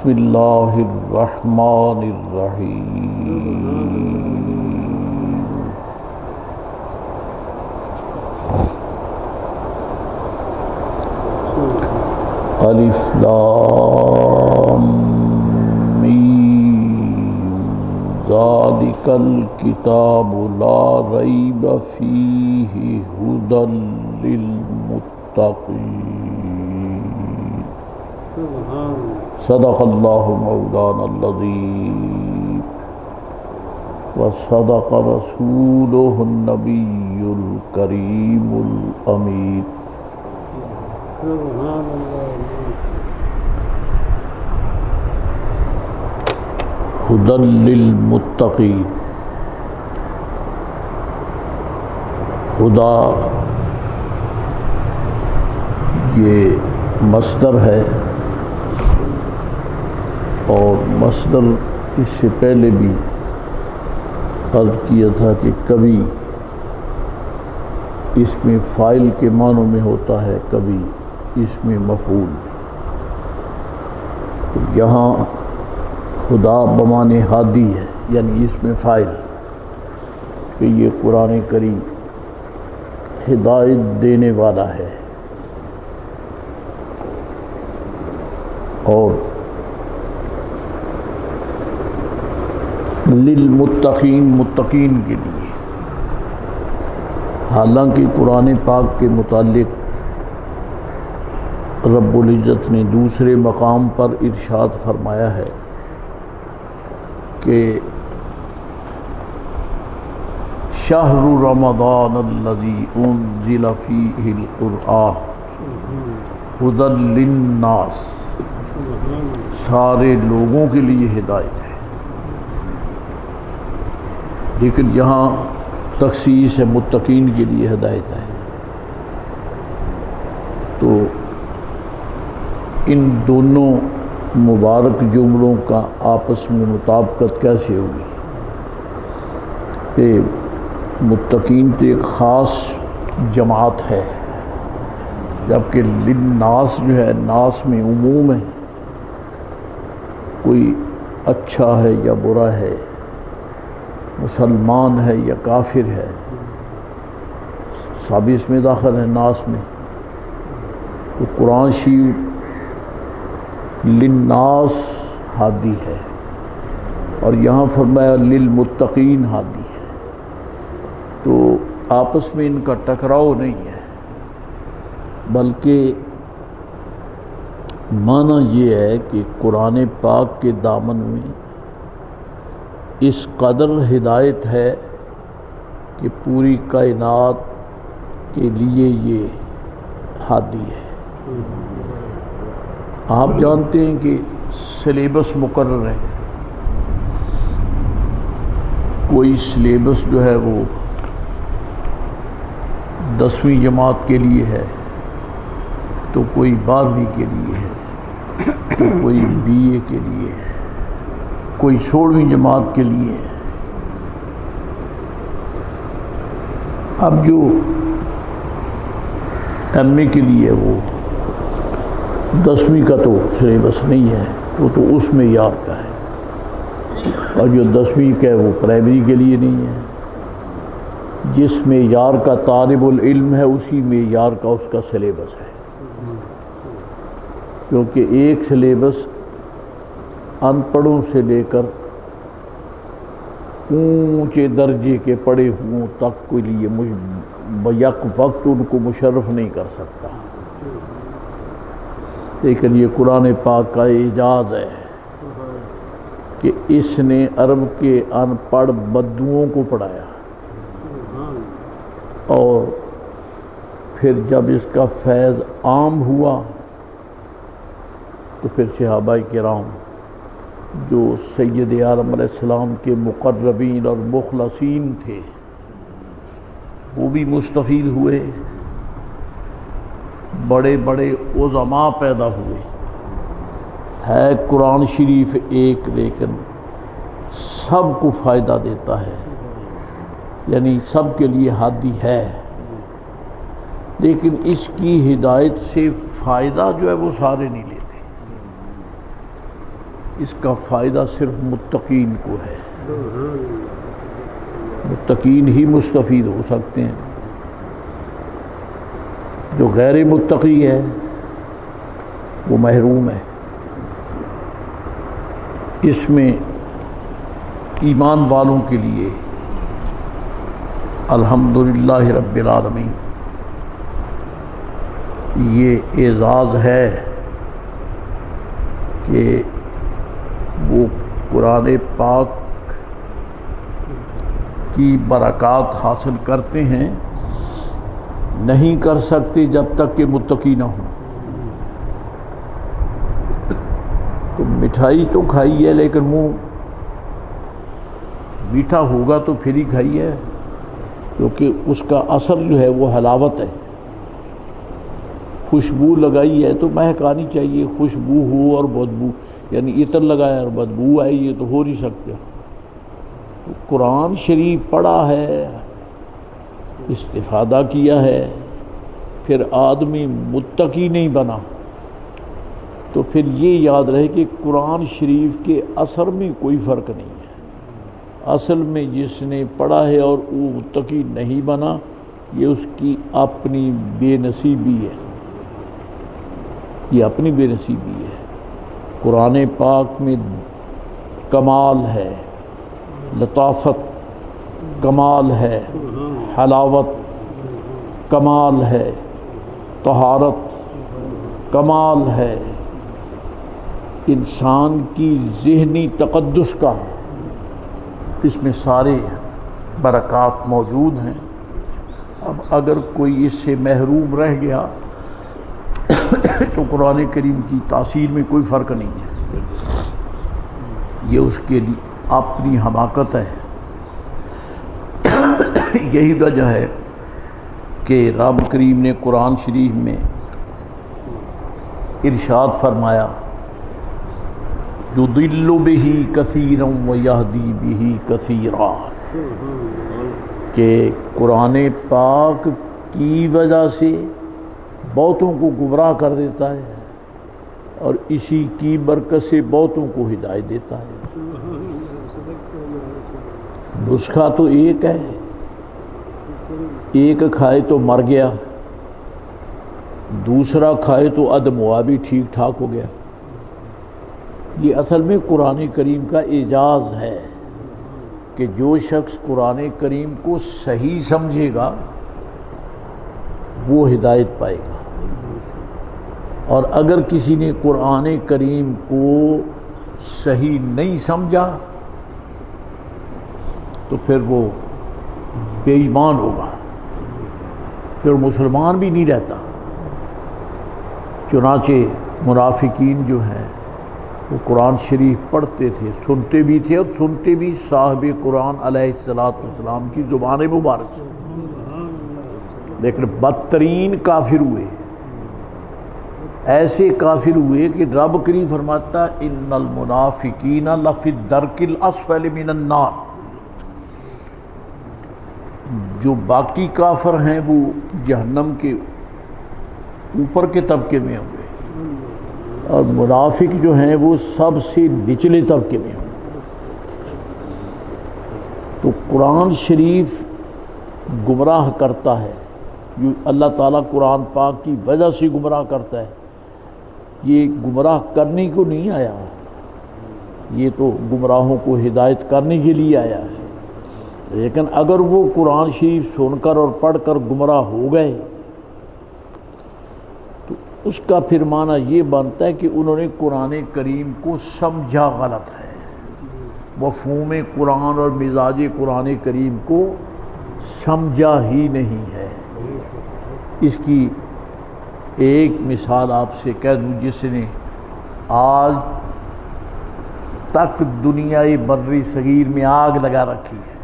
بسم اللہ الرحمن الرحیم الف لام میم ذالک الکتاب لا ریب فیہ ھدی للمتقین صدق اللہ مولانا العظیم وصدق رسولہ النبی الکریم الامین ھدی للمتقین۔ ہدا یہ مصدر ہے، اور مصدر اس سے پہلے بھی عرض کیا تھا کہ کبھی اس میں فاعل کے معنوں میں ہوتا ہے، کبھی اس میں مفعول۔ تو یہاں خدا بمعنی ہادی ہے، یعنی اس میں فاعل کہ یہ قرآن کریم ہدایت دینے والا ہے، اور للمتقین، متقین کے لیے۔ حالانکہ قرآن پاک کے متعلق رب العزت نے دوسرے مقام پر ارشاد فرمایا ہے کہ شہر رمضان الذی انزل فیہ القرآن ھدی للناس، سارے لوگوں کے لیے ہدایت ہے، لیکن یہاں تخصیص ہے، متقین کے لیے ہدایت ہے۔ تو ان دونوں مبارک جملوں کا آپس میں مطابقت کیسے ہوگی کہ متقین تو ایک خاص جماعت ہے، جبکہ للناس جو ہے، ناس میں عموم ہے، کوئی اچھا ہے یا برا ہے، مسلمان ہے یا کافر ہے، سب اس میں داخل ہے، ناس میں۔ تو قرآن شریف للناس ہادی ہے، اور یہاں فرمایا للمتقین ہادی ہے، تو آپس میں ان کا ٹکراؤ نہیں ہے، بلکہ معنی یہ ہے کہ قرآن پاک کے دامن میں اس قدر ہدایت ہے کہ پوری کائنات کے لیے یہ ہادی ہے۔ آپ جانتے ہیں کہ سلیبس مقرر ہے، کوئی سلیبس جو ہے وہ 10ویں جماعت کے لیے ہے، تو کوئی 12ویں کے لیے ہے، تو کوئی BA کے لیے ہے، کوئی 16ویں جماعت کے لیے ہے۔ اب جو MA کے لیے وہ 10ویں کا تو سلیبس نہیں ہے، وہ تو اس معیار کا ہے، اور جو 10ویں کا ہے وہ پرائمری کے لیے نہیں ہے۔ جس معیار کا طالب العلم ہے اسی معیار کا اس کا سلیبس ہے، کیونکہ ایک سلیبس ان پڑھوں سے لے کر اونچے درجے کے پڑھے ہوں تک کے لیے یک وقت ان کو مشرف نہیں کر سکتا، لیکن یہ قرآن پاک کا اعجاز ہے کہ اس نے عرب کے ان پڑھ بدوؤں کو پڑھایا، اور پھر جب اس کا فیض عام ہوا تو پھر صحابہ کرام جو سید عالم علیہ السلام کے مقربین اور مخلصین تھے وہ بھی مستفید ہوئے، بڑے بڑے عظماء پیدا ہوئے۔ ہے قرآن شریف ایک، لیکن سب کو فائدہ دیتا ہے، یعنی سب کے لیے ہادی ہے، لیکن اس کی ہدایت سے فائدہ جو ہے وہ سارے نہیں لیتے۔ اس کا فائدہ صرف متقین کو ہے. متقین ہی مستفید ہو سکتے ہیں. جو غیر متقی ہے وہ محروم ہے. اس میں ایمان والوں کے لیے الحمدللہ رب العالمین یہ اعزاز ہے کہ وہ قرآن پاک کی برکات حاصل کرتے ہیں. نہیں کر سکتے جب تک کہ متقی نہ ہوں. تو مٹھائی تو کھائی ہے لیکن منہ میٹھا ہوگا تو پھر ہی کھائی ہے، کیونکہ اس کا اثر جو ہے وہ حلاوت ہے. خوشبو لگائی ہے تو مہک آنی چاہیے. خوشبو ہو اور بدبو، یعنی عطر لگایا اور بدبو آئی، یہ تو ہو نہیں سکتا. قرآن شریف پڑھا ہے، استفادہ کیا ہے، پھر آدمی متقی نہیں بنا تو پھر یہ یاد رہے کہ قرآن شریف کے اثر میں کوئی فرق نہیں ہے. اصل میں جس نے پڑھا ہے اور وہ متقی نہیں بنا، یہ اس کی اپنی بے نصیبی ہے. یہ اپنی بے نصیبی ہے. قرآن پاک میں کمال ہے، لطافت کمال ہے، حلاوت کمال ہے، طہارت کمال ہے. انسان کی ذہنی تقدس کا اس میں سارے برکات موجود ہیں. اب اگر کوئی اس سے محروم رہ گیا تو قرآن کریم کی تاثیر میں کوئی فرق نہیں ہے. یہ اس کے لیے اپنی حماقت ہے. یہی وجہ ہے کہ رب کریم نے قرآن شریف میں ارشاد فرمایا یضل بہ کثیرا ویہدی بہ کثیرا، کہ قرآن پاک کی وجہ سے بہتوں کو گمراہ کر دیتا ہے اور اسی کی برکت سے بہتوں کو ہدایت دیتا ہے. نسخہ تو ایک ہے، ایک کھائے تو مر گیا، دوسرا کھائے تو عدم ہوا بھی ٹھیک ٹھاک ہو گیا. یہ اصل میں قرآن کریم کا اعجاز ہے کہ جو شخص قرآن کریم کو صحیح سمجھے گا وہ ہدایت پائے گا، اور اگر کسی نے قرآن کریم کو صحیح نہیں سمجھا تو پھر وہ بے ایمان ہوگا، پھر مسلمان بھی نہیں رہتا. چنانچہ منافقین جو ہیں وہ قرآن شریف پڑھتے تھے، سنتے بھی تھے، اور سنتے بھی صاحب قرآن علیہ السلام کی زبان مبارک سے، لیکن بدترین کافر ہوئے. ایسے کافر ہوئے کہ رب کریم فرماتا ان المنافقین لفی الدرک الاسفل من النار. جو باقی کافر ہیں وہ جہنم کے اوپر کے طبقے میں ہوں گے، اور منافق جو ہیں وہ سب سے نچلے طبقے میں ہوں گے. تو قرآن شریف گمراہ کرتا ہے، جو اللہ تعالیٰ قرآن پاک کی وجہ سے گمراہ کرتا ہے. یہ گمراہ کرنے کو نہیں آیا، یہ تو گمراہوں کو ہدایت کرنے کے لیے آیا ہے. لیکن اگر وہ قرآن شریف سن کر اور پڑھ کر گمراہ ہو گئے تو اس کا پھر معنی یہ بنتا ہے کہ انہوں نے قرآن کریم کو سمجھا غلط ہے، مفہوم قرآن اور مزاج قرآن کریم کو سمجھا ہی نہیں ہے. اس کی ایک مثال آپ سے کہہ دوں، جس نے آج تک دنیائے بر صغیر میں آگ لگا رکھی ہے.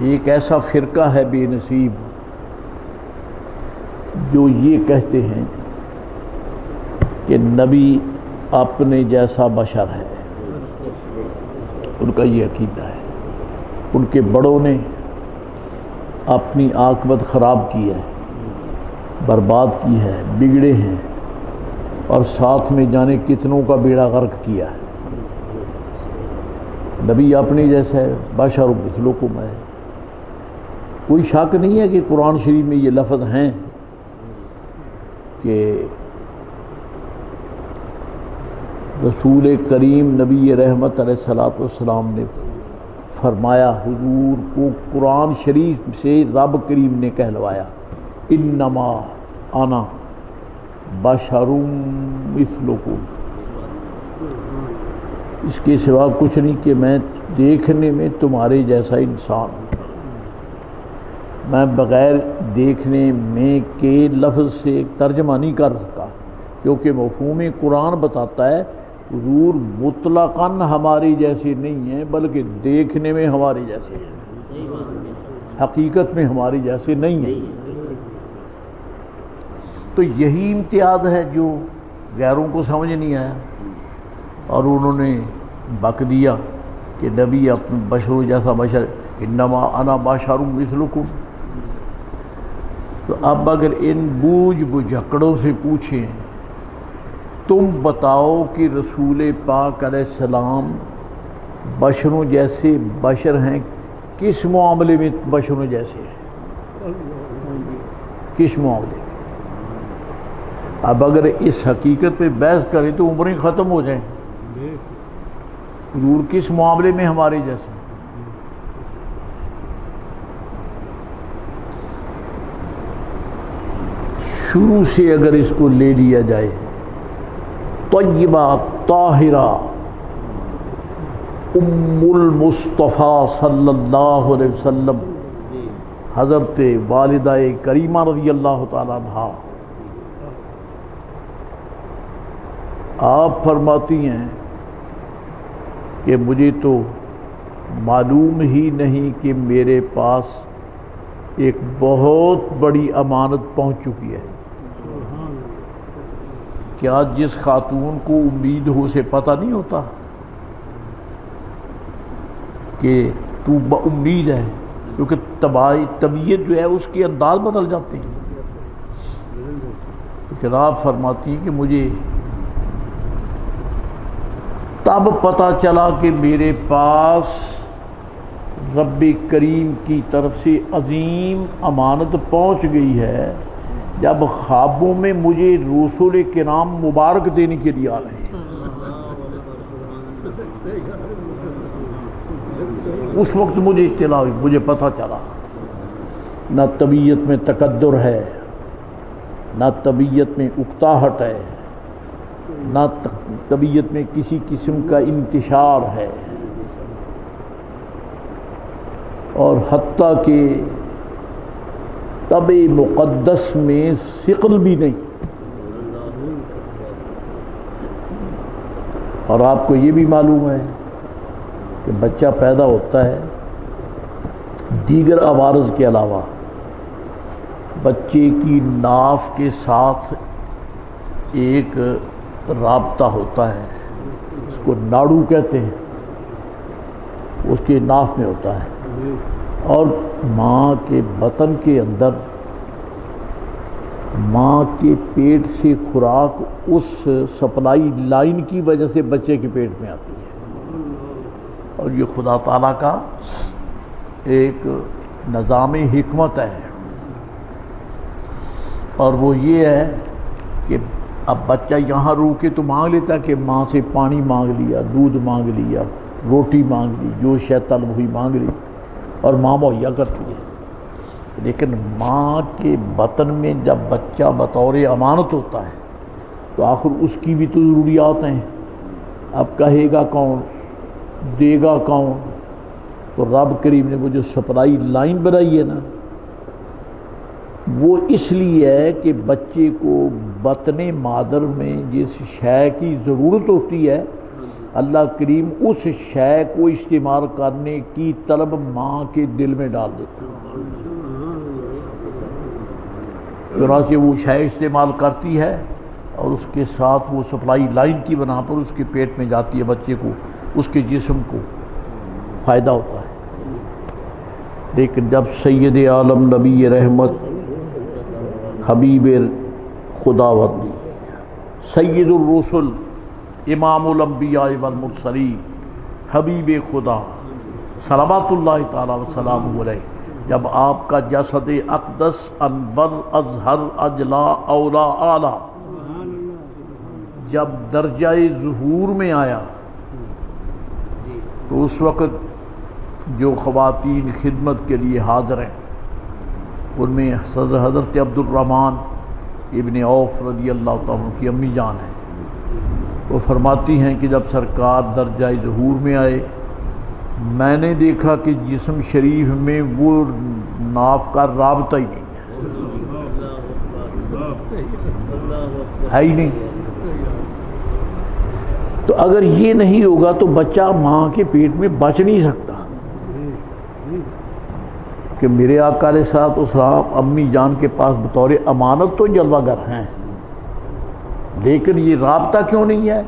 ایک ایسا فرقہ ہے بے نصیب جو یہ کہتے ہیں کہ نبی اپنے جیسا بشر ہے. ان کا یہ عقیدہ ہے. ان کے بڑوں نے اپنی عاقبت خراب کی ہے، برباد کی ہے، بگڑے ہیں. اور ساتھ میں جانے کتنوں کا بیڑا غرق کیا ہے۔ نبی اپنے جیسا ہے، بشر مثلکم ہے۔ کوئی شک نہیں ہے کہ قرآن شریف میں یہ لفظ ہیں کہ رسول کریم نبی رحمت علیہ الصلوۃ والسلام نے فرمایا، حضور کو قرآن شریف سے رب کریم نے کہلوایا، انما انا بشر مثلکم، اس کے سوا کچھ نہیں کہ میں دیکھنے میں تمہارے جیسا انسان ہوں۔ میں بغیر دیکھنے میں کے لفظ سے ایک ترجمہ نہیں کر سکا، کیونکہ مفہوم قرآن بتاتا ہے حضور مطلقاً ہماری جیسے نہیں ہیں، بلکہ دیکھنے میں ہمارے جیسے ہیں، حقیقت میں ہماری جیسے نہیں ہیں۔ تو یہی امتیاز ہے جو غیروں کو سمجھ نہیں آیا، اور انہوں نے بک دیا کہ نبی اپنے بشر جیسا بشر، انما انا بشر مثلکم۔ تو اب اگر ان بوجھ بجھکڑوں سے پوچھیں تم بتاؤ کہ رسول پاک علیہ السلام بشروں جیسے بشر ہیں، کس معاملے میں بشروں جیسے ہیں، کس معاملے میں؟ اب اگر اس حقیقت پہ بحث کریں تو عمریں ختم ہو جائیں۔ حضور کس معاملے میں ہمارے جیسے؟ شروع سے اگر اس کو لے لیا جائے، طیبہ طاہرہ ام المصطفیٰ صلی اللہ علیہ وسلم، حضرت والدہ کریمہ رضی اللہ تعالیٰ عنہا، آپ فرماتی ہیں کہ مجھے تو معلوم ہی نہیں کہ میرے پاس ایک بہت بڑی امانت پہنچ چکی ہے۔ کیا جس خاتون کو امید ہو اسے پتہ نہیں ہوتا کہ تو امید ہے؟ کیونکہ طبیعت جو ہے اس کے انداز بدل جاتے ہیں۔ لیکن آپ فرماتی ہیں کہ مجھے تب پتہ چلا کہ میرے پاس رب کریم کی طرف سے عظیم امانت پہنچ گئی ہے، جب خوابوں میں مجھے رسول کرام مبارک دینے کے لیے آ رہے ہیں۔ اس وقت مجھے اطلاع ہوئی، مجھے پتہ چلا۔ نہ طبیعت میں تقدر ہے، نہ طبیعت میں اکتاہٹ ہے، نہ طبیعت میں کسی قسم کا انتشار ہے، اور حتیٰ کہ طبع مقدس میں ثقل بھی نہیں۔ اور آپ کو یہ بھی معلوم ہے کہ بچہ پیدا ہوتا ہے، دیگر عوارض کے علاوہ بچے کی ناف کے ساتھ ایک رابطہ ہوتا ہے، اس کو ناڑو کہتے ہیں، اس کے ناف میں ہوتا ہے، اور ماں کے بطن کے اندر ماں کے پیٹ سے خوراک اس سپلائی لائن کی وجہ سے بچے کے پیٹ میں آتی ہے، اور یہ خدا تعالیٰ کا ایک نظام حکمت ہے۔ اور وہ یہ ہے کہ اب بچہ یہاں روکے تو مانگ لیتا ہے کہ ماں سے پانی مانگ لیا، دودھ مانگ لیا، روٹی مانگ لی، جو شے طلب ہوئی مانگ لی، اور ماں مہیا کرتی ہے۔ لیکن ماں کے بطن میں جب بچہ بطور امانت ہوتا ہے تو آخر اس کی بھی تو ضروریات ہیں۔ اب کہے گا کون، دے گا کون؟ تو رب کریم نے وہ جو سپلائی لائن بنائی ہے نا، وہ اس لیے ہے کہ بچے کو بطن مادر میں جس شے کی ضرورت ہوتی ہے، اللہ کریم اس شے کو استعمال کرنے کی طلب ماں کے دل میں ڈال دیتا ہے۔ چنانچہ وہ شے استعمال کرتی ہے، اور اس کے ساتھ وہ سپلائی لائن کی بنا پر اس کے پیٹ میں جاتی ہے، بچے کو، اس کے جسم کو فائدہ ہوتا ہے۔ لیکن جب سید عالم نبی رحمت حبیب خداوندی سید الرسل امام الانبیاء والمرسلین حبیب خدا صلوات اللہ تعالی وسلامہ علیہ جب آپ کا جسد اقدس انور اظہر اجلا اولا اعلی جب درجہ ظہور میں آیا تو اس وقت جو خواتین خدمت کے لیے حاضر ہیں ان میں حضرت عبد الرحمن ابن عوف رضی اللہ تعالیٰ عنہ کی امی جان ہیں. وہ فرماتی ہیں کہ جب سرکار درجہ ظہور میں آئے میں نے دیکھا کہ جسم شریف میں وہ ناف کا رابطہ ہی نہیں ہے ہی نہیں. تو اگر یہ نہیں ہوگا تو بچہ ماں کے پیٹ میں بچ نہیں سکتا کہ میرے آقا علیہ الصلوۃ والسلام امی جان کے پاس بطور امانت تو جلوہ گر ہیں لیکن یہ رابطہ کیوں نہیں ہے.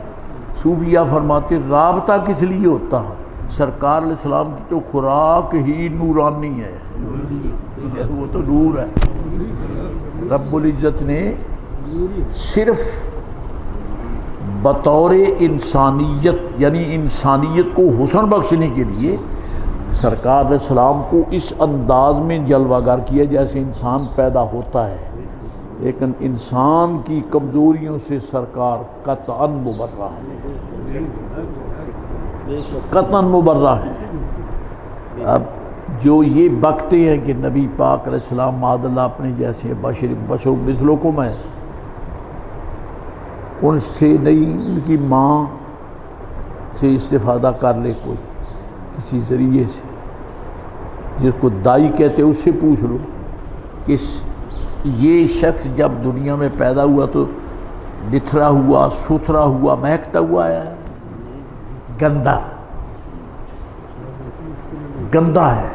صوفیہ فرماتے رابطہ کس لیے ہوتا ہے؟ سرکار علیہ السلام کی تو خوراک ہی نورانی ہے وہ تو نور ہے. رب العزت نے صرف بطور انسانیت یعنی انسانیت کو حسن بخشنے کے لیے سرکار علیہ السلام کو اس انداز میں جلوہ گر کیا جیسے انسان پیدا ہوتا ہے لیکن انسان کی کمزوریوں سے سرکار قطعاً مبرہ ہے قطعاً مبرہ ہے. اب جو یہ بکتے ہیں کہ نبی پاک علیہ السلام معاذ اللہ اپنے جیسے بشر مثلکم ہے ان سے نہیں ان کی ماں سے استفادہ کر لے کوئی کسی ذریعے سے جس کو دائی کہتے اس سے پوچھ لو کہ یہ شخص جب دنیا میں پیدا ہوا تو لتھرا ہوا ستھرا ہوا مہکتا ہوا ہے گندا ہے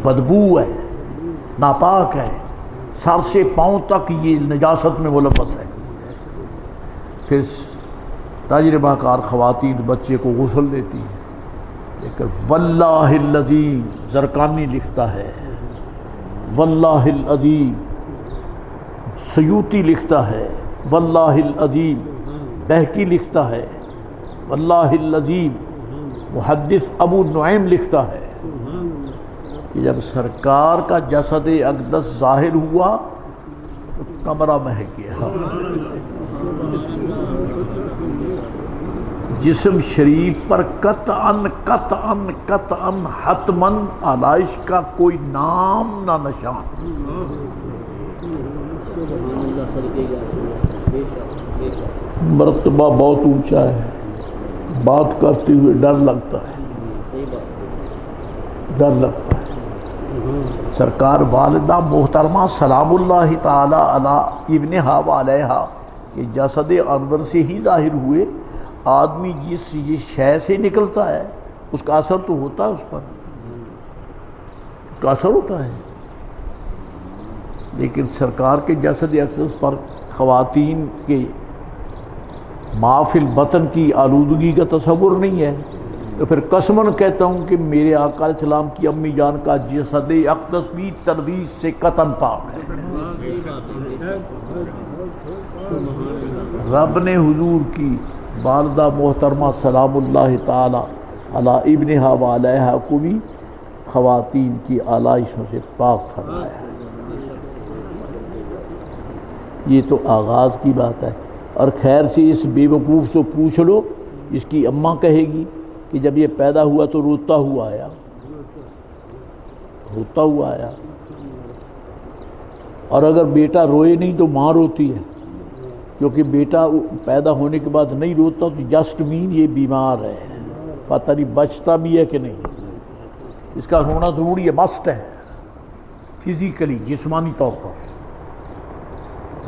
بدبو ہے ناپاک ہے سر سے پاؤں تک یہ نجاست میں ملوث ہے. پھر تجربہ کار خواتین بچے کو غسل دیتی ہیں لیکن واللہ العظیم زرقانی لکھتا ہے واللہ العظیم سیوطی لکھتا ہے واللہ العظیم بہقی لکھتا ہے واللہ العظیم محدث ابو نعیم لکھتا ہے کہ جب سرکار کا جسد اقدس ظاہر ہوا تو کمرہ مہک گیا. جسم شریف پر قطعاً حتماً آلائش کا کوئی نام نہ نشان. مرتبہ بہت اونچا ہے بات کرتے ہوئے ڈر لگتا ہے سرکار والدہ محترمہ سلام اللہ تعالی علی ابنہا و علیہا کہ جسد انور سے ہی ظاہر ہوئے. آدمی جس یہ شے سے نکلتا ہے اس کا اثر تو ہوتا ہے اس پر اس کا اثر ہوتا ہے لیکن سرکار کے جسد اقدس پر خواتین کے محفل بطن کی آلودگی کا تصور نہیں ہے. تو پھر قسماً کہتا ہوں کہ میرے آقا علیہ السلام کی امی جان کا جسد اقدس بھی تلویث سے قطعاً پاک ہے. رب نے حضور کی والدہ محترمہ سلام اللہ تعالی علی ابنہا و علیہا کو بھی خواتین کی آلائشوں سے پاک فرمایا. یہ تو آغاز کی بات ہے. اور خیر سے اس بے وقوف سے پوچھ لو اس کی اماں کہے گی کہ جب یہ پیدا ہوا تو روتا ہوا آیا اور اگر بیٹا روئے نہیں تو ماں روتی ہے کیونکہ بیٹا پیدا ہونے کے بعد نہیں روتا تو جسٹ مین یہ بیمار ہے پتہ نہیں بچتا بھی ہے کہ نہیں. اس کا رونا ضروری ہے مسٹ ہے فزیکلی جسمانی طور پر.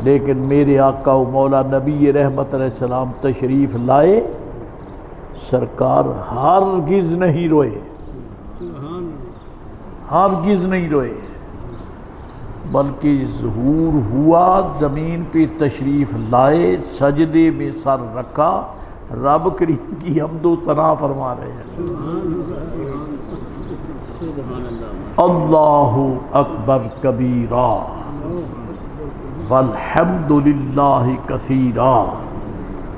لیکن میرے آقا و مولا نبی رحمت علیہ السلام تشریف لائے سرکار ہرگز نہیں روئے بلکہ ظہور ہوا زمین پہ تشریف لائے سجدے میں سر رکھا رب کریم کی حمد و ثنا فرما رہے ہیں. اللہ اکبر کبیرا والحمد للہ کثیرا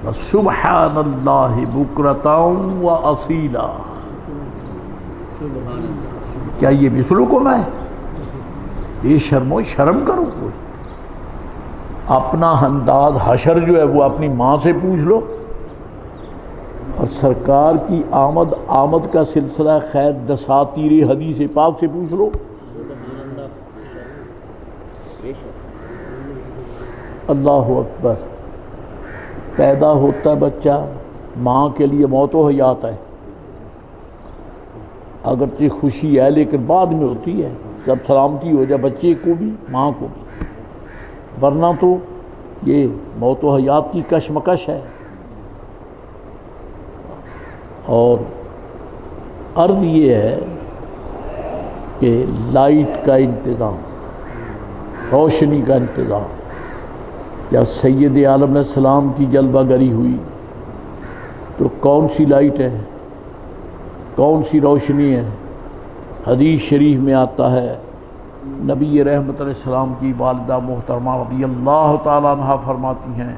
سبحان اللہ بکرۃ و اصیلا. کیا یہ بھی سلوکم ہے؟ بے شرمو شرم کرو. کوئی اپنا انداز حشر جو ہے وہ اپنی ماں سے پوچھ لو، اور سرکار کی آمد کا سلسلہ خیر دساتیر حدیث پاک سے پوچھ لو. اللہ اکبر. پیدا ہوتا ہے بچہ، ماں کے لیے موت و حیات ہے. اگرچہ خوشی ہے لیکن بعد میں ہوتی ہے جب سلامتی ہو جائے بچے کو بھی ماں کو بھی، ورنہ تو یہ موت و حیات کی کشمکش ہے. اور عرض یہ ہے کہ لائٹ کا انتظام، روشنی کا انتظام، جب سید عالم علیہ السلام کی جلوہ گری ہوئی تو کون سی لائٹ ہے، کون سی روشنی ہے؟ حدیث شریف میں آتا ہے نبی رحمت علیہ السلام کی والدہ محترمہ رضی اللہ تعالیٰ عنہ فرماتی ہیں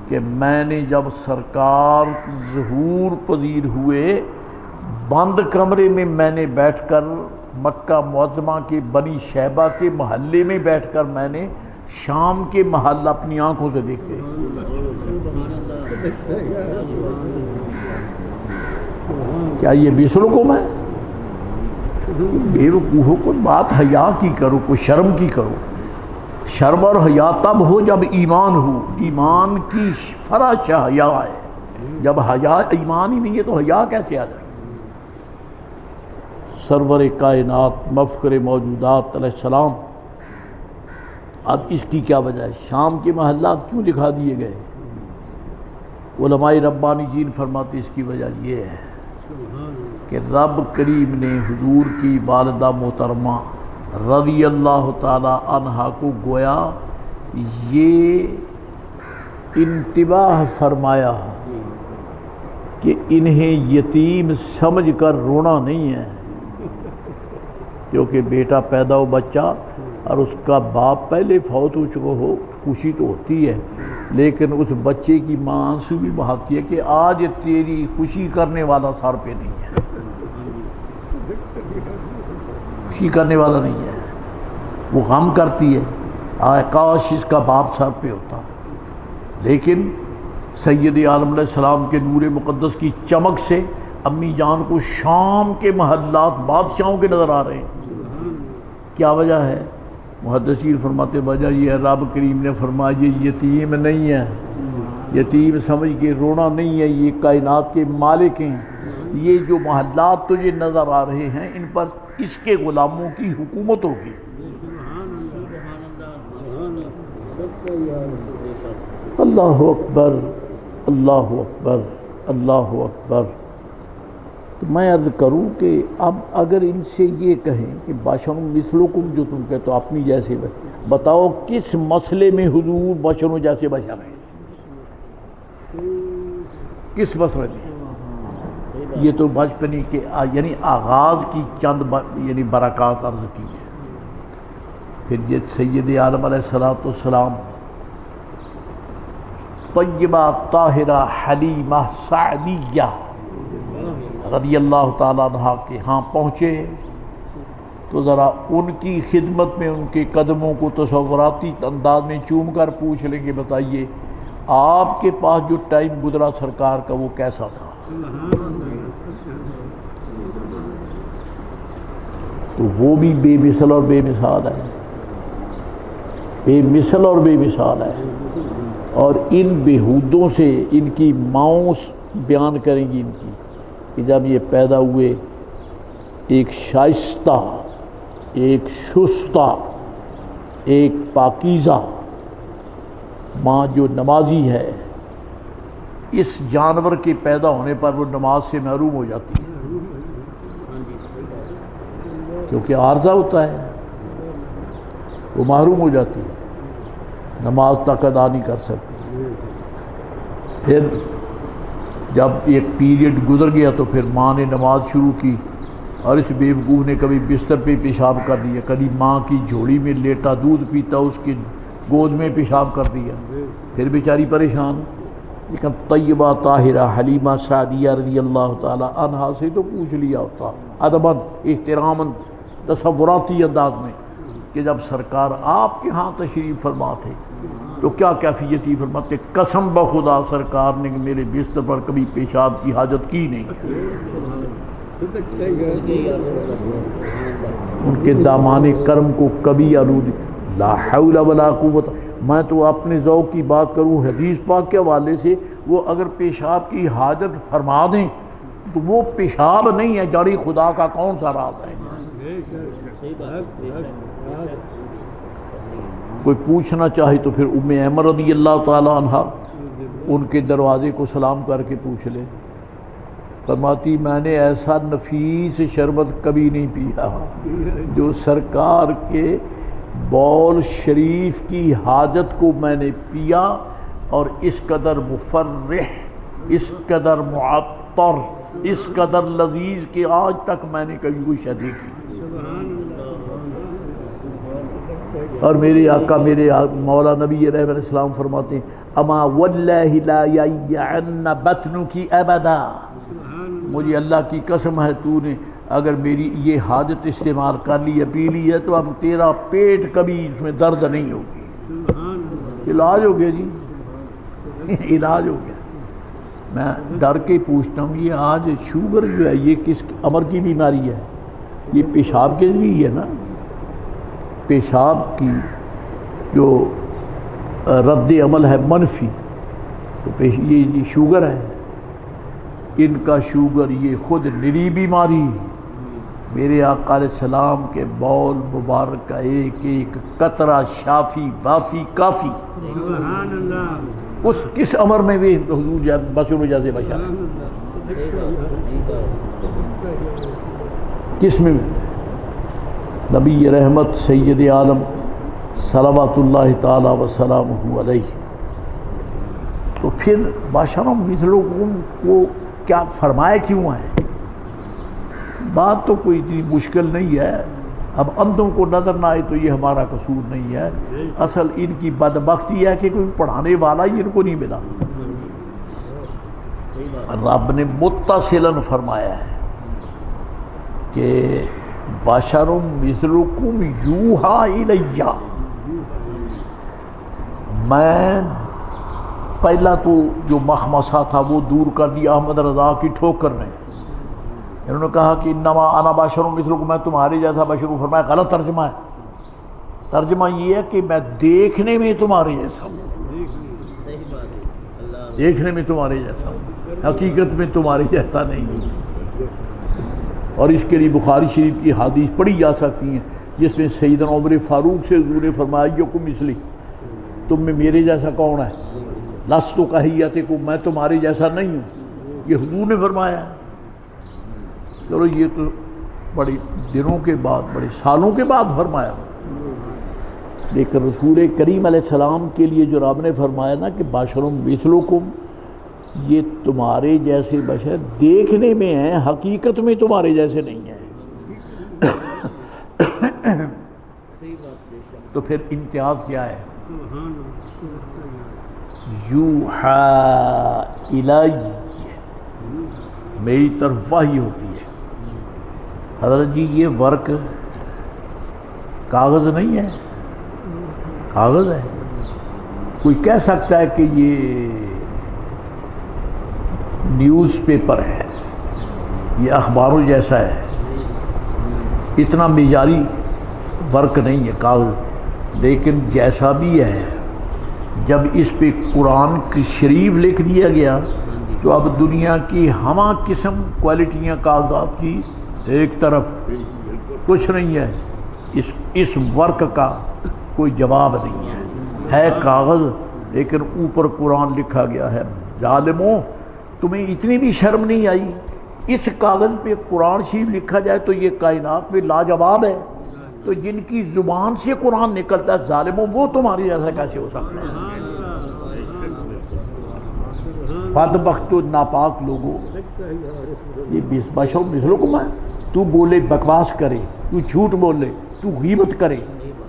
کہ میں نے جب سرکار ظہور پذیر ہوئے، بند کمرے میں نے بیٹھ کر مکہ معظمہ کے بنی شیبہ کے محلے میں بیٹھ کر میں نے شام کے محل اپنی آنکھوں سے دیکھے. کیا یہ بے سلوکم ہے؟ بے وقوفو کو بات حیا کی کرو، کوئی شرم کی کرو. شرم اور حیا تب ہو جب ایمان ہو. ایمان کی فرش حیا ہے. جب حیا ایمان ہی نہیں ہے تو حیا کیسے آ جائے؟ سرور کائنات مفخر موجودات علیہ السلام. اب اس کی کیا وجہ ہے؟ شام کے محلات کیوں دکھا دیے گئے؟ علماء ربانیین فرماتے اس کی وجہ یہ ہے کہ رب کریم نے حضور کی والدہ محترمہ رضی اللہ تعالی عنہا کو گویا یہ انتباہ فرمایا کہ انہیں یتیم سمجھ کر رونا نہیں ہے، کیونکہ بیٹا پیدا ہو بچہ اور اس کا باپ پہلے فوت ہو چکا ہو، خوشی تو ہوتی ہے، لیکن اس بچے کی ماں آنسو بھی بہاتی ہے کہ آج تیری خوشی کرنے والا سر پہ نہیں ہے، خوشی کرنے والا نہیں ہے. وہ غم کرتی ہے آئے کاش اس کا باپ سر پہ ہوتا. لیکن سید عالم علیہ السلام کے نور مقدس کی چمک سے امی جان کو شام کے محلات بادشاہوں کے نظر آ رہے ہیں. کیا وجہ ہے؟ محدثین فرماتے وجہ یہ ہے رب کریم نے فرمایا یہ یتیم نہیں ہے، یتیم سمجھ کے رونا نہیں ہے، یہ کائنات کے مالک ہیں. یہ جو محلات تجھے نظر آ رہے ہیں ان پر اس کے غلاموں کی حکومت ہوگی. اللہ اکبر، اللہ اکبر، اللہ اکبر. تو میں عرض کروں کہ اب اگر ان سے یہ کہیں کہ بشر مثلکم، جو تم کہتے ہو اپنی جیسے، بتاؤ کس مسئلے میں حضور بشروں جیسے بشر ہیں؟ کس مسئلے میں؟ یہ تو بچپنی کے یعنی آغاز کی چند یعنی برکات عرض کی ہے. پھر یہ سید عالم علیہ السلام طیبہ طاہرہ حلیمہ سعدیہ رضی اللہ تعالیٰ عنہ کے ہاں پہنچے تو ذرا ان کی خدمت میں ان کے قدموں کو تصوراتی انداز میں چوم کر پوچھ لیں کہ بتائیے آپ کے پاس جو ٹائم گزرا سرکار کا وہ کیسا تھا؟ تو وہ بھی بے مثل اور بے مثال ہے، بے مثل اور بے مثال ہے. اور ان بےہودوں سے ان کی ماؤں بیان کریں گی ان کی کہ جب یہ پیدا ہوئے ایک شائستہ، ایک شستہ، ایک پاکیزہ ماں جو نمازی ہے، اس جانور کے پیدا ہونے پر وہ نماز سے محروم ہو جاتی ہے کیونکہ عارضہ ہوتا ہے، وہ محروم ہو جاتی ہے، نماز تک ادا نہیں کر سکتی. پھر جب ایک پیریڈ گزر گیا تو پھر ماں نے نماز شروع کی اور اس بیوقوف نے کبھی بستر پہ پیشاب کر دیا، کبھی ماں کی جھولی میں لیٹا دودھ پیتا اس کی گود میں پیشاب کر دیا. پھر بیچاری پریشان. لیکن طیبہ طاہرہ حلیمہ سعدیہ رضی اللہ تعالی عنہا سے تو پوچھ لیا ہوتا ادباً احتراماً تصوراتی انداز میں کہ جب سرکار آپ کے ہاں تشریف فرما تھے تو کیا کیفیت تھی؟ فرماتے قسم بخدا سرکار نے میرے بستر پر کبھی پیشاب کی حاجت کی نہیں. ان کے دامان کرم کو کبھی آلودگی لا حول ولا قوت. میں تو اپنے ذوق کی بات کروں حدیث پاک کے حوالے سے، وہ اگر پیشاب کی حاجت فرما دیں تو وہ پیشاب نہیں ہے، جاری خدا کا کون سا راز ہے؟ کوئی پوچھنا چاہے تو پھر ام ایمن رضی اللہ تعالی عنہ ان کے دروازے کو سلام کر کے پوچھ لے. فرماتی میں نے ایسا نفیس شربت کبھی نہیں پیا جو سرکار کے بول شریف کی حاجت کو میں نے پیا، اور اس قدر مفرح، اس قدر معطر، اس قدر لذیذ کہ آج تک میں نے کبھی کوئی شے دیکھی. اور میرے آقا میرے مولا نبی علیہ السلام فرماتے ہیں اما واللہ لا یعن بطنک ابدا، مجھے اللہ کی قسم ہے تو نے اگر میری یہ حاجت استعمال کر لی ہے پی لی ہے تو اب تیرا پیٹ کبھی اس میں درد نہیں ہوگی. علاج ہو گیا جی، علاج ہو گیا. میں ڈر کے پوچھتا ہوں یہ آج شوگر جو ہے یہ کس عمر کی بیماری ہے؟ یہ پیشاب کے لیے ہے نا. پیشاب کی جو رد عمل ہے منفی، تو یہ شوگر ہے. ان کا شوگر یہ خود نری بیماری. میرے آقا علیہ السلام کے بول مبارک کا ایک ایک قطرہ شافی وافی کافی. سبحان اللہ. اس کس عمر میں بھی حضور بشر جیسے بشر کس میں نبی رحمت سید عالم صلوات اللہ تعالی وسلامہ علیہ. تو پھر بشر مثلکم کو کیا فرمائے کیوں ہے؟ بات تو کوئی اتنی مشکل نہیں ہے. اب اندھوں کو نظر نہ آئے تو یہ ہمارا قصور نہیں ہے، اصل ان کی بدبختی ہے کہ کوئی پڑھانے والا ہی ان کو نہیں ملا. رب نے متصلاً فرمایا ہے کہ بشر مثلکم یوحا الی. میں پہلا تو جو مخمصہ تھا وہ دور کر دیا احمد رضا کی ٹھوکر نے. انہوں نے کہا کہ انما انا بشر مثلکم، میں تمہارے جیسا بشر ہوں. فرمایا غلط ترجمہ ہے. ترجمہ یہ ہے کہ میں دیکھنے میں تمہارے جیسا ہوں، دیکھنے میں تمہارے جیسا ہوں، حقیقت میں تمہارے جیسا نہیں ہوں. اور اس کے لیے بخاری شریف کی حدیث پڑھی جا سکتی ہیں جس میں سیدنا عمر فاروق سے حضور نے فرمایا یکم مثلی، تم میں میرے جیسا کون ہے؟ لستو کہیتکم، میں تمہارے جیسا نہیں ہوں. یہ حضور نے فرمایا. چلو یہ تو بڑے دنوں کے بعد، بڑے سالوں کے بعد فرمایا، لیکن رسول کریم علیہ السلام کے لیے جو رب نے فرمایا نا کہ بشر مثلکم، یہ تمہارے جیسے بشر دیکھنے میں ہیں، حقیقت میں تمہارے جیسے نہیں ہیں. تو پھر امتیاز کیا ہے؟ یوحا الی، میری طرف وحی ہوتی ہے. حضرت جی یہ ورک کاغذ نہیں ہے، کاغذ ہے. کوئی کہہ سکتا ہے کہ یہ نیوز پیپر ہے، یہ اخباروں جیسا ہے. اتنا معیاری ورک نہیں ہے کاغذ. لیکن جیسا بھی ہے، جب اس پہ قرآن کی شریف لکھ دیا گیا تو اب دنیا کی ہمہ قسم کوالٹیاں کاغذات کی ایک طرف کچھ نہیں ہے. اس ورک کا کوئی جواب نہیں ہے. ہے کاغذ لیکن اوپر قرآن لکھا گیا ہے. ظالموں، تمہیں اتنی بھی شرم نہیں آئی؟ اس کاغذ پہ قرآن شریف لکھا جائے تو یہ کائنات میں لاجواب ہے. تو جن کی زبان سے قرآن نکلتا ہے ظالموں، وہ تمہاری جیسا کیسے ہو سکتا ہے؟ بدبخت و ناپاک لوگوں، یہ بشر مثلکم ہے. تو بولے بکواس کرے، تو جھوٹ بولے، تو غیبت کرے،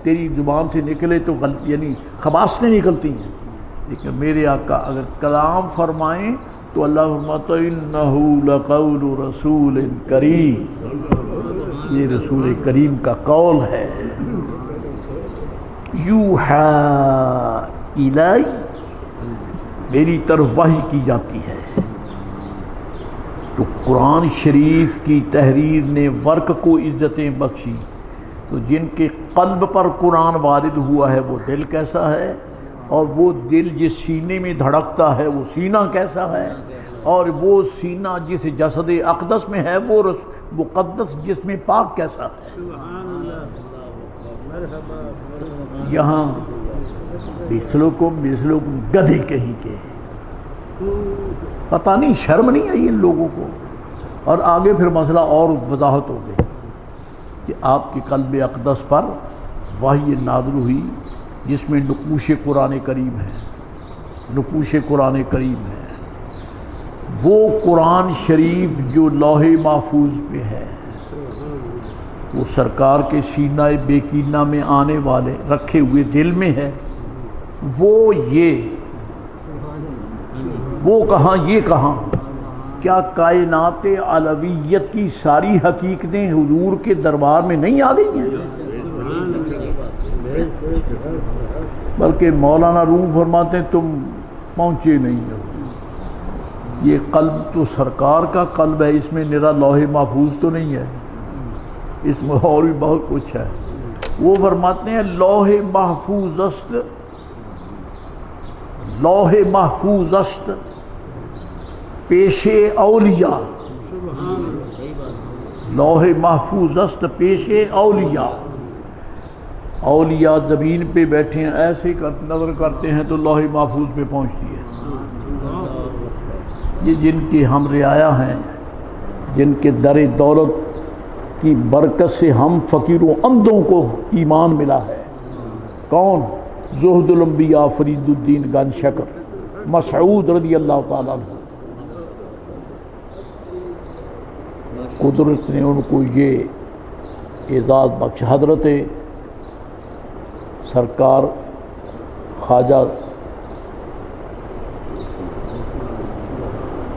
تیری زبان سے نکلے تو یعنی خباثتیں نکلتی ہیں. لیکن میرے آقا اگر کلام فرمائیں تو اللہ فرماتا ہے انہو لقول رسول کریم، یہ رسول کریم کا قول ہے۔ یوحا الی، میری طرف وحی کی جاتی ہے۔ تو قرآن شریف کی تحریر نے ورق کو عزتیں بخشی، تو جن کے قلب پر قرآن وارد ہوا ہے وہ دل کیسا ہے، اور وہ دل جس سینے میں دھڑکتا ہے وہ سینہ کیسا ہے، اور وہ سینہ جس جسد اقدس میں ہے وہ مقدس جسم پاک کیسا ہے۔ یہاں مثلکم گدھے کہیں کے، پتہ نہیں شرم نہیں آئی ان لوگوں کو۔ اور آگے پھر مسئلہ اور وضاحت ہو گئی کہ آپ کے قلب اقدس پر وحی نازل ہوئی جس میں نقوش قرآن کریم ہے، نقوش قرآن کریم ہے، وہ قرآن شریف جو لوح محفوظ پہ ہے، وہ سرکار کے سینہ بیکینہ میں آنے والے رکھے ہوئے دل میں ہے۔ وہ کہاں یہ کہاں، کیا کائنات علویت کی ساری حقیقتیں حضور کے دربار میں نہیں آ گئی ہیں؟ بلکہ مولانا روم فرماتے ہیں تم پہنچے نہیں ہو، یہ قلب تو سرکار کا قلب ہے، اس میں نرا لوح محفوظ تو نہیں ہے، اس میں اور بھی بہت کچھ ہے۔ وہ فرماتے ہیں لوح محفوظ است، لوح محفوظ است پیش اولیاء، لوح محفوظ است پیش اولیاء۔ اولیاء زمین پہ بیٹھے ہیں، ایسے نظر کرتے ہیں تو لوح محفوظ پہ پہنچتی ہے۔ یہ جن کے ہم رعایا ہیں، جن کے در دولت کی برکت سے ہم فقیروں اندھوں کو ایمان ملا ہے۔ کون؟ زہد الانبیاء فرید الدین گنج شکر مسعود رضی اللہ تعالیٰ عنہ۔ قدرت نے ان کو یہ اعزاز بخش۔ حضرت سرکار خواجہ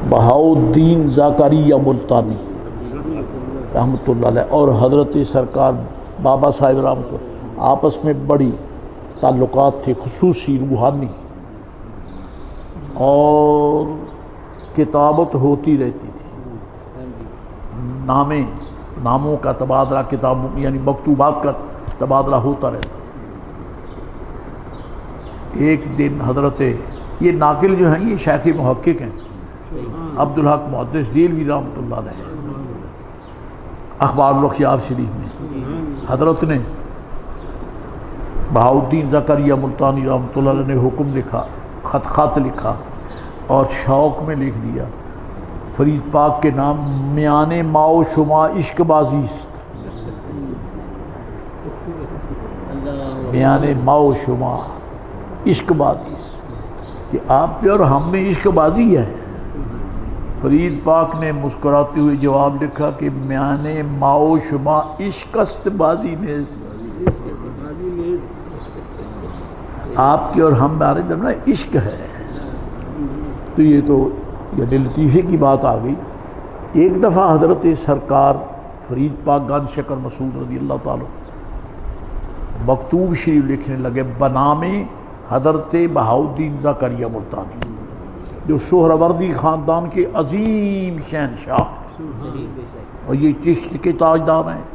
بہاؤالدین زکریا ملتانی رحمۃ اللہ علیہ اور حضرت سرکار بابا صاحب رحمۃ اللہ آپس میں بڑی تعلقات تھے، خصوصی روحانی، اور کتابت ہوتی رہتی تھی، ناموں کا تبادلہ، کتابوں یعنی مکتوبات کا تبادلہ ہوتا رہتا۔ ایک دن حضرت یہ ناقل جو ہیں یہ شیخ محقق ہیں عبدالحق محدث دہلوی رحمۃ اللہ علیہ، اخبار الاخیار شریف میں حضرت نے بہاؤالدین زکریا ملتانی رحمۃ اللہ علیہ نے حکم لکھا، خط لکھا اور شوق میں لکھ دیا فرید پاک کے نام میان ماؤ شما عشق بازیست، میان ماؤ شما عشق بازیست، کہ آپ پہ اور ہم میں عشق بازی ہے۔ فرید پاک نے مسکراتے ہوئے جواب لکھا کہ میان ماؤ شما عشق است بازی نیست، آپ کے اور ہمارے درمیان عشق ہے۔ تو یہ تو یعنی لطیفے کی بات آ گئی۔ ایک دفعہ حضرت سرکار فرید پاک گنج شکر مسعود رضی اللہ تعالیٰ مکتوب شریف لکھنے لگے بنام حضرت بہاؤالدین زکریا ملتانی، جو سہروردی خاندان کے عظیم شہنشاہ ہیں اور یہ چشت کے تاجدار ہیں۔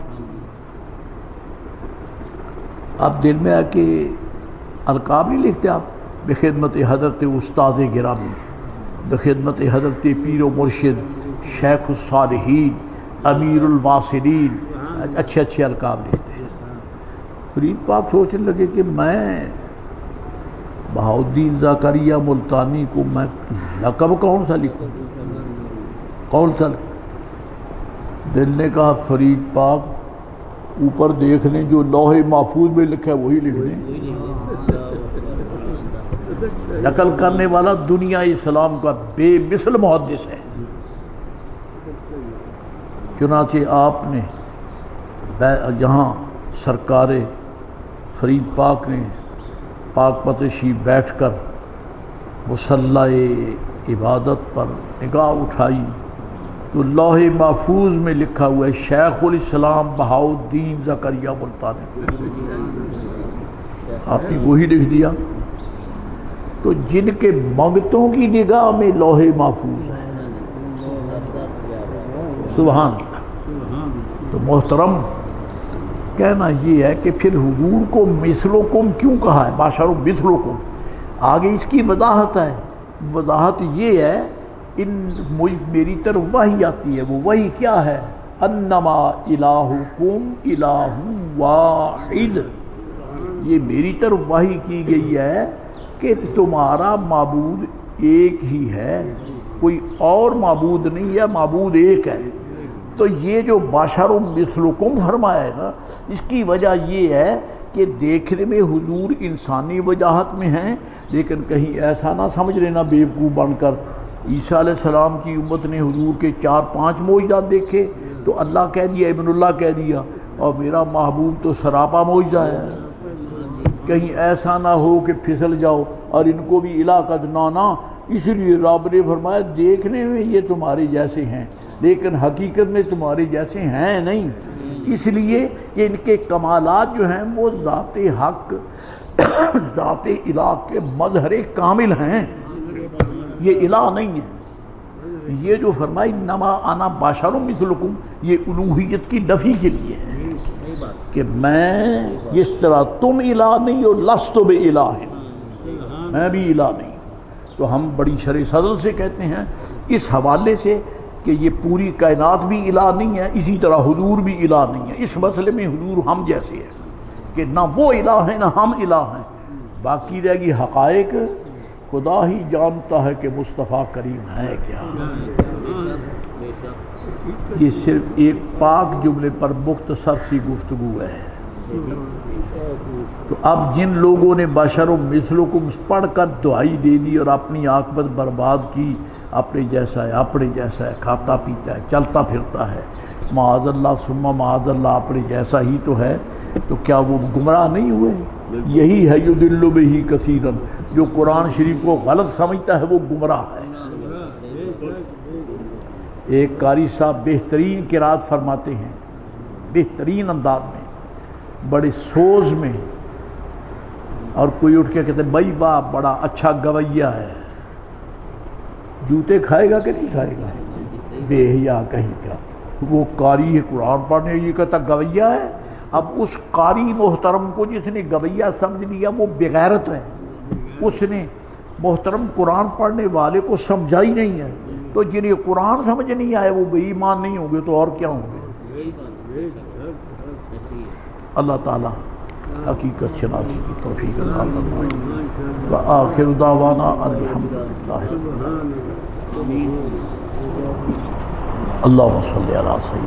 اب دل میں آ کے القاب نہیں لکھتے آپ، بخدمت حضرت استاد گرامی، بخدمت حضرت پیر و مرشد شیخ الصالحین امیر الواصلین، اچھے اچھے القاب لکھتے ہیں۔ فرید پاک سوچنے لگے کہ میں بہاؤالدین زکریا ملتانی کو میں لقب کون سا لکھوں، کون سا؟ دل نے کہا فرید پاک اوپر دیکھ لیں، جو لوح محفوظ میں لکھا ہے وہی لکھ لیں۔ نقل کرنے والا دنیا اسلام کا بے مثل محدث ہے۔ چنانچہ آپ نے جہاں سرکار فرید پاک نے پاک پتشی بیٹھ کر مصلی عبادت پر نگاہ اٹھائی تو لوح محفوظ میں لکھا ہوا ہے شیخ الاسلام بہاؤالدین زکریا ملتانی، آپ نے وہی لکھ دیا۔ تو جن کے منگتوں کی نگاہ میں لوح محفوظ ہے، سبحان اللہ۔ تو محترم کہنا یہ ہے کہ پھر حضور کو مثلکم کیوں کہا ہے، بشر مثلکم؟ آگے اس کی وضاحت ہے۔ وضاحت یہ ہے میری طرف وحی آتی ہے، وہ وحی کیا ہے؟ انما الہکم الہ واحد، یہ میری طرف وحی کی گئی ہے کہ تمہارا معبود ایک ہی ہے، کوئی اور معبود نہیں ہے، معبود ایک ہے۔ تو یہ جو بشر مثلکم فرمایا ہے نا، اس کی وجہ یہ ہے کہ دیکھنے میں حضور انسانی وجاہت میں ہیں، لیکن کہیں ایسا نہ سمجھ لینا بیوقوف بن کر عیسیٰ علیہ السلام کی امت نے حضور کے 4-5 معجزات دیکھے تو اللہ کہہ دیا، ابن اللہ کہہ دیا، اور میرا محبوب تو سراپا معجزہ ہے۔ کہیں ایسا نہ ہو کہ پھسل جاؤ اور ان کو بھی الہ قد نانا، اس لیے رب نے فرمایا دیکھنے میں یہ تمہارے جیسے ہیں لیکن حقیقت میں تمہارے جیسے ہیں نہیں، اس لیے کہ ان کے کمالات جو ہیں وہ ذات حق ذات الہ کے مظہر کامل ہیں، یہ الہ نہیں ہے۔ یہ جو فرمائی انما انا بشر مثلکم، یہ الوہیت کی نفی کے لیے ہے کہ میں جس طرح تم الہ نہیں ہو، لست بالہ، میں بھی الہ نہیں۔ تو ہم بڑی شرح صدر سے کہتے ہیں اس حوالے سے کہ یہ پوری کائنات بھی الہ نہیں ہے، اسی طرح حضور بھی الہ نہیں ہے۔ اس مسئلے میں حضور ہم جیسے ہیں کہ نہ وہ الہ ہیں نہ ہم الہ ہیں، باقی رہ گی حقائق، خدا ہی جانتا ہے کہ مصطفیٰ کریم ہے کیا۔ یہ صرف ایک پاک جملے پر مختصر سی گفتگو ہے۔ تو اب جن لوگوں نے بشر مثلکم پڑھ کر دعائی دے دی اور اپنی عاقبت برباد کی، اپنے جیسا ہے، اپنے جیسا ہے، کھاتا پیتا ہے، چلتا پھرتا ہے، معاذ اللہ ثم معاذ اللہ اپنے جیسا ہی تو ہے، تو کیا وہ گمراہ نہیں ہوئے؟ یہی ہے یضل بہ کثیرا، جو قرآن شریف کو غلط سمجھتا ہے وہ گمراہ ہے۔ ایک قاری صاحب بہترین قرات فرماتے ہیں، بہترین انداز میں، بڑے سوز میں، اور کوئی اٹھ کے کہتے ہیں بھائی واہ بڑا اچھا گویا ہے، جوتے کھائے گا کہ نہیں کھائے گا؟ بے حیا کہیں کا، وہ قاری ہے قرآن پڑھنے، یہ کہتا گویا ہے۔ اب اس قاری محترم کو جس نے گویا سمجھ لیا وہ بغیرت ہے، اس نے محترم قرآن پڑھنے والے کو سمجھا ہی نہیں ہے، تو جنہیں قرآن سمجھ نہیں آئے وہ بے ایمان نہیں ہوں گے تو اور کیا ہوں گے؟ اللہ تعالیٰ حقیقت شناسی کی توفیق عطا فرمائے۔ وآخر دعوانا الحمدللہ رب العالمین۔ اللہم صلی علی سیدنا